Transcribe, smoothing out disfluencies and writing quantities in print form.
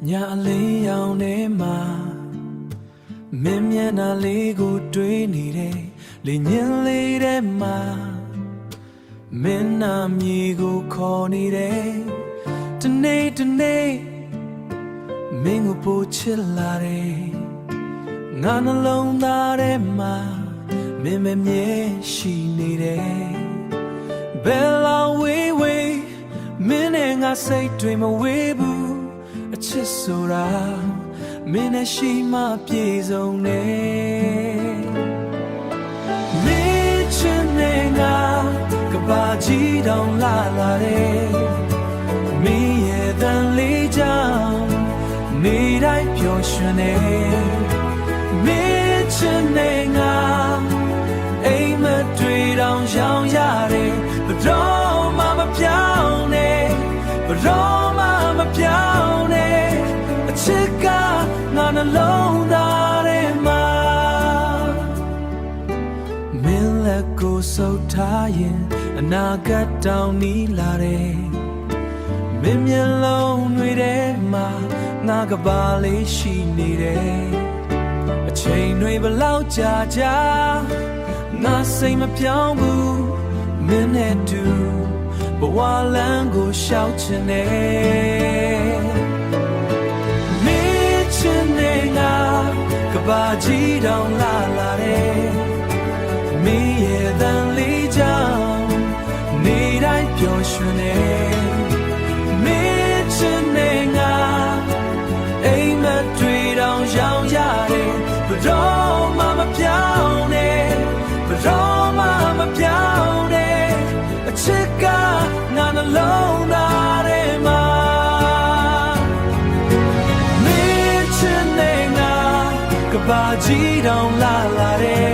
ညာအလင်းရောင်ထဲမှာမင်းမျက်နှာလေးကိုတွေးနေတဲ့လေညင်လေးထဲမှာမင်းနာမြေကိုခေါ်နေတယ်တနေ့တနေ့မင်းကိုပို့ချစ်လာတယ်ငါနှလုံးသားထဲမှာမင်းမမြဲရှိနေတယ်ဘယ်လောက်ဝေးဝေးမင်းနဲ့ငါစိတ်တွေမဝေးဘူးအချစ်ဆိုတာမင်းနဲ့ရှိမှပြေဆုံးနေမင်းချင်နေငါကဘာကြီးတောင်လာလာတယ်မင်းရဲ့တန်လေးကြောင့်နေတိုင်းပျော်ရွှင်နေမင်းချင်နေငါအိမ်မတွေ့တောင်ရောင်ရတယ်ဘယ်တော့မှမပြောင်းနဲ့ဘယ်တော့မှမပြောင်းနဲ့အချစ်ကငါနှလုံးသားထဲမှာမင်းလက်ကိုဆုပ်ထားရင်အနာဂတ်တောင်နီးလာတယ်မင်းမျက်လုံးတွေထဲမှာငါကဘာလေးရှိနေတယ်အချိန်တွေဘလောက်ကြာကြာငါစိတ်မပြောင်းဘူးမင်းနဲ့တူဘဝလမ်းကိုရှောက်ချင်တယ်မင်းချင်နေငါကဘာကြီးတောင်လာလာတယ်မင်းရဲ့တန်လေးကြောင့်နေတိုင်းပျော်ရွှင်နေမင်းချင်နေငါအိမ်မတွေ့တောင်ရောင်ရတယ်ဘယ်တော့မှမပြောင်းနဲ့ဘယ်တော့မှမပြောင်းနဲ့အချစ်ကငါနှလုံးသားထဲမှာမင်းချင်နေငါကဘာကြီးတောင်လာလာတယ်